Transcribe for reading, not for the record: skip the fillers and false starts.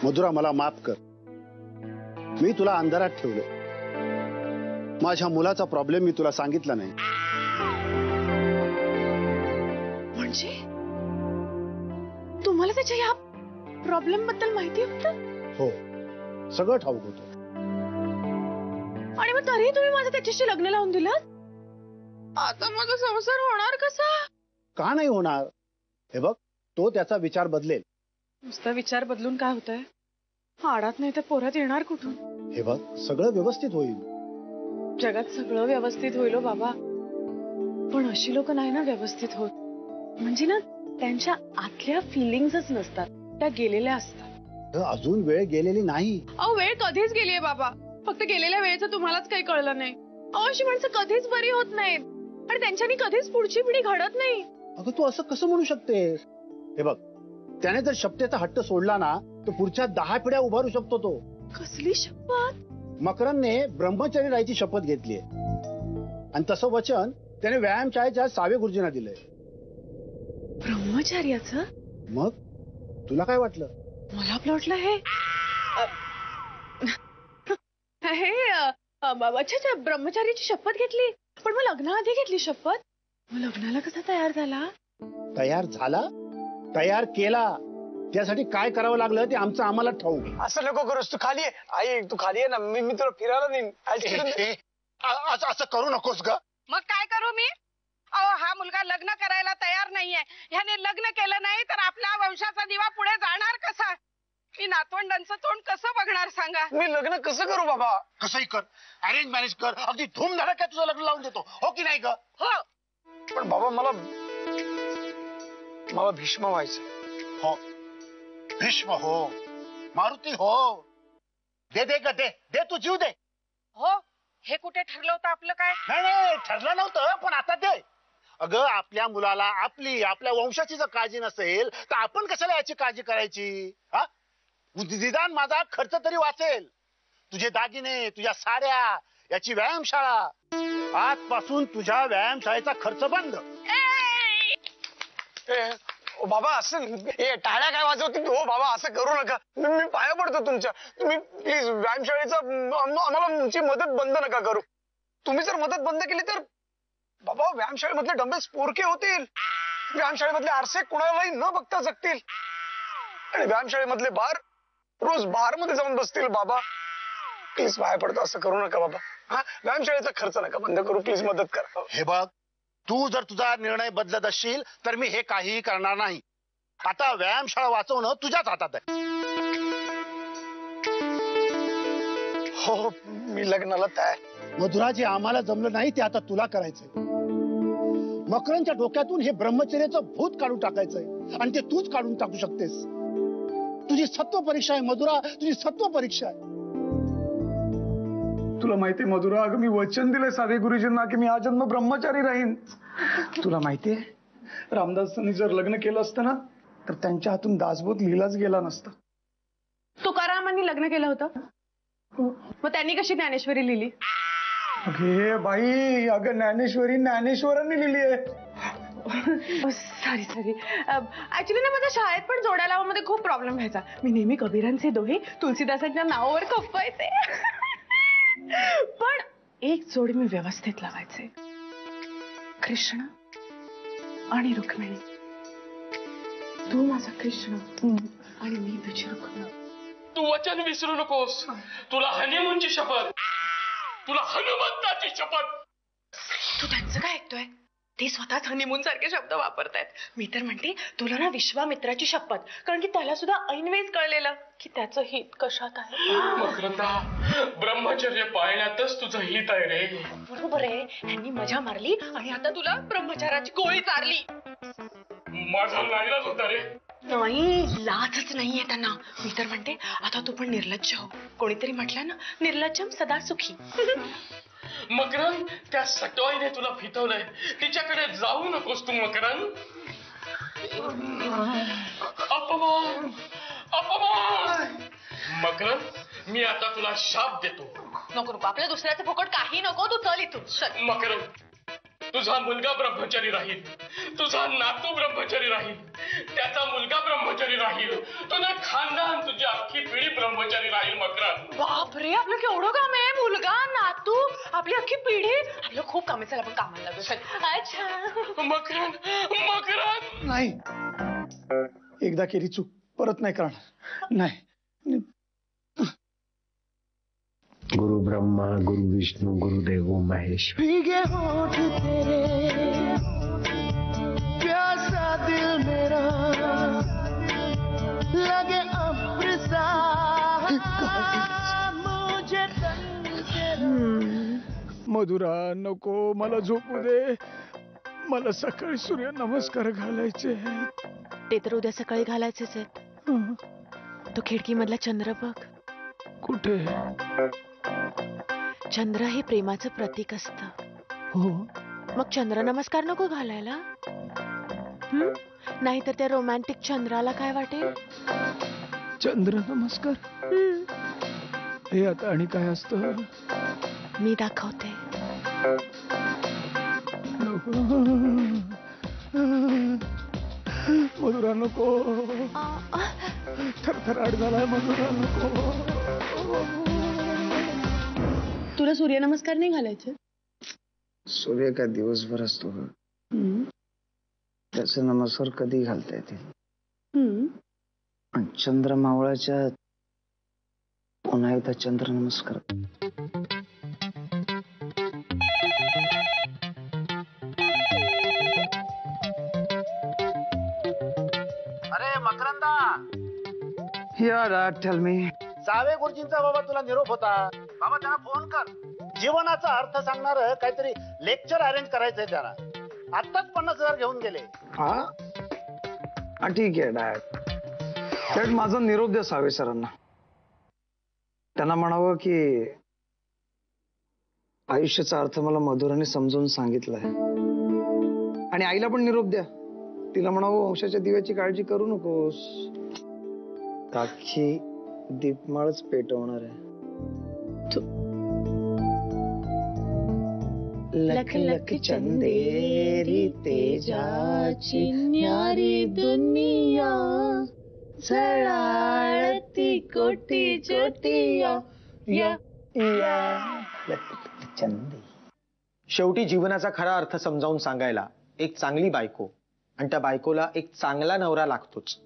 मधुरा मला माफ कर, मी तुला अंधारात ठेवलं. माझ्या मुलाचा प्रॉब्लेम मी तुला सांगितला नाही. म्हणजे तुम्हाला त्याच्या या प्रॉब्लेम बद्दल माहिती होतं? हो, सगळं ठाऊक होतं. आणि मग तरीही तुम्ही माझं त्याच्याशी लग्न लावून दिलं? आता माझा संसार होणार कसा? का नाही होणार? हे बघ, तो त्याचा विचार बदलेल. नुसता विचार बदलून काय होतंय? आडात नाही तर पोरात येणार कुठून? हे बघ, सगळं व्यवस्थित होईल. जगात सगळं व्यवस्थित होईल बाबा, पण अशी लोक नाही ना व्यवस्थित होत. म्हणजे ना, त्यांच्या आतल्या फिलिंग्सच नसतात, त्या गेलेल्या असतात. अजून वेळ गेलेली नाही. अहो, वेळ कधीच गेलीये बाबा. फक्त गेलेल्या वेळेचं तुम्हालाच काही कळलं नाही. अहो, अशी माणसं कधीच बरी होत नाहीत आणि त्यांच्यानी कधीच पुढची पिढी घडत नाही. अगं, तू असं कसं म्हणू शकतेस? हे बघ, त्याने जर शपथेचा हट्ट सोडला ना, तर पुढच्या 10 पिढ्या उभारू शकतो तो. कसली शपथ? मकरंदने ब्रह्मचारी राहायची शपथ घेतलीये आणि तसं वचन त्याने व्यायामशाळेच्या सावे गुरुजींना दिलंय. ब्रह्मचार्याचं? मग तुला काय वाटलं? मला आपलं वाटलं हे अच्छा, ब्रह्मचारीची शपथ घेतली. पण मग लग्नाआधी घेतली शपथ? मग लग्नाला कसा तयार झाला? तयार झाला, तयार केला. त्यासाठी काय करावं लागलं ते आमचं आम्हाला ठाऊक. असं नको करूस, तू खाली आहे. आई, तू खाली आहे ना, मी तुला फिरायला नेईन. असं करू नकोस ग. मग काय करू मी? अहो, हा मुलगा लग्न करायला तयार नाहीये. ह्याने लग्न केलं नाही तर आपल्या वंशाचा दिवा पुढे जाणार कसा? मी नातवंडांचं तोंड कसं बघणार सांगा? मी लग्न कसं करू बाबा? कसंही कर, अरेंज मॅरेज कर, अगदी धूमधडाक्यात तुझं लग्न लावून देतो, हो की नाही ग? हो. पण बाबा, मला भीष्म व्हायचं. हो, भीष्म हो, मारुती हो. दे दे ग, दे दे, तू जीव दे. हो, हे कुठे ठरलं होतं आपलं काय? नाही, ठरलं नव्हतं, पण आता दे. अगं, आपल्या मुलाला आपल्या वंशाची जर काळजी नसेल तर आपण कशाला याची काळजी करायची? हा, निदान माझा खर्च तरी वाचेल. तुझे दागिने, तुझ्या साड्या, याची व्यायामशाळा. आजपासून तुझ्या व्यायामशाळेचा खर्च बंद. ओ बाबा, असं टाळ्या काय वाजवते तू? हो बाबा, असं करू नका. मी पाया पडतो तुमच्या. तुम्ही प्लीज व्यायामशाळेचा आम्हाला तुमची मदत बंद नका करू. तुम्ही जर मदत बंद केली तर बाबा, व्यायामशाळेमधले डंबेल्स पोरके होतील. व्यायामशाळेमधले आरसे कुणालाही न बघता जगतील. आणि व्यायामशाळेमधले बार रोज बार मध्ये जाऊन बसतील. बाबा प्लीज पाया पडतो, असं करू नका बाबा. हा, व्यायामशाळेचा खर्च नका बंद करू, प्लीज मदत करा. हे बघ, तू जर तुझा निर्णय बदलत असशील तर मी हे काहीही करणार नाही. आता व्यायामशाळा वाचवणं तुझ्याच हातात आहे. हो, मी लग्नाला तयार. मधुरा, जे आम्हाला जमलं नाही ते आता तुला करायचंय. मकरांच्या डोक्यातून हे ब्रह्मचर्याचं भूत काढून टाकायचंय आणि ते तूच काढून टाकू शकतेस. तुझी सत्व परीक्षा आहे मधुरा, तुझी सत्व परीक्षा आहे. तुला माहितीये मधुरा, अगं मी वचन दिलंय सावे गुरुजींना की मी आजन्म ब्रह्मचारी राहीन. तुला माहितीये, रामदासांनी जर लग्न केलं असतं ना तर त्यांच्या हातून दासबोध लिहिलाच गेला नसता. तुकारामांनी लग्न केलं होतं, मग त्यांनी कशी ज्ञानेश्वरी लिहिली? अगे बाई, अगं ज्ञानेश्वरांनी लिहिली आहे. सॉरी ऍक्च्युली ना, माझ्या शाळेत पण जोड्या लावामध्ये खूप प्रॉब्लेम व्हायचा. मी नेहमी कबीरांचे दोहे तुलसीदासांच्या नावावर खपवायचे. पण एक जोडी मी व्यवस्थित लावायचे, कृष्ण आणि रुक्मिणी. तू माझा कृष्ण आणि मी तुझी रुक्मिणी. तू वचन विसरू नकोस. तुला हनीमूनची शपथ, तुला हनुमंताची शपथ. तू त्यांचं काय ऐकतोय? ते स्वतःच हनीमून सारखे शब्द वापरतायत. मी तर म्हणते, तुला ना विश्वामित्राची शपथ, कारण की त्याला सुद्धा ऐनवेळेस कळलेलं की त्याचं हित कशात आहे. मकरंदा, ब्रह्मचर्य पाळण्यातच तुझं हित आहे रे. बरोबर आहे, ह्यांनी मजा मारली आणि आता तुला ब्रह्मचाराची गोळी चारली. माझा नाईलाज होता रे. नाही, लाजच नाहीये त्यांना. मी तर म्हणते, आता तू पण निर्लज्ज हो. कोणीतरी म्हटलं ना, निर्लज्जम सदा सुखी. मकरंद, त्या सटवाईने तुला फितवलंय, तिच्याकडे जाऊ नकोस तू मकरंद. अपमान, अपमान. मकरंद, मी आता तुला शाप देतो. नको नको, आपल्या दुसऱ्याचं फुकट काही नको. तू चल इथून. मकरंद, तुझा मुलगा ब्रह्मचारी राहील, तुझा नातू ब्रह्मचारी राहील, त्याचा मुलगा ब्रह्मचारी राहील, तुझं खानदान, तुझी अख्खी पिढी ब्रह्मचारी राहील. मकरंद, बापरे, आपलं केवढं काम आहे. मुलगा, नातू, आपली अख्खी पिढी, आपलं खूप काम आहे. चला आपण कामाला लागू. चल. अच्छा. मकरंद, मकरंद. नाही, एकदा केली चूक परत नाही करणार. नाही. गुरु ब्रह्मा गुरु विष्णु गुरुदेव महेश. भीगे होठ तेरे, प्यासा दिल मेरा, लगे अब्र सा, मुझे तन तेरा. मधुरा, नको, मला झोपू दे. मला सकाळी सूर्य नमस्कार घालायचे आहेत. ते तर उद्या सकाळी घालायचेच आहेत. तो खिडकीमधला चंद्र बघ. कुठे? चंद्र हे प्रेमाचं प्रतीक असतं. हो, मग चंद्र नमस्कार नको घालायला? नाहीतर त्या रोमॅन्टिक चंद्राला काय वाटेल? चंद्र नमस्कार. हे आता आणि काय असतं? मी दाखवते. मधुरा, नको. थरथराट झालाय. मधुरा, नको. तुला सूर्य नमस्कार नाही घालायचे? सूर्य काय दिवसभर असतो का? त्याचे नमस्कार कधी घालता येतील? पण चंद्र मावळाच्या पुन्हा एकदा चंद्र नमस्कार. अरे मकरंदा, या टेल मी. सावे गुरुजींचा बाबा तुला निरोप होता. बाबा त्यांना फोन कर. जीवनाचा अर्थ सांगणार काहीतरी लेक्चर अरेंज करायचंय त्यांना. आत्ताच 50,000 घेऊन गेले. हा, ठीक आहे डॅड. डॅड, माझा निरोप द्या सावे सरांना. त्यांना म्हणावं की आयुष्याचा अर्थ मला मधुराने समजावून सांगितलाय. आणि आईला पण निरोप द्या. तिला म्हणावं वंशाच्या दिव्याची काळजी करू नकोस, अख्खी दीपमाळच पेटवणार आहे. लख लख चंदेरी तेजाची न्यारी दुनिया, झळाळती कोटी ज्योतिया. चंदे. शेवटी जीवनाचा खरा अर्थ समजावून सांगायला एक चांगली बायको आणि त्या बायकोला एक चांगला नवरा लागतोच.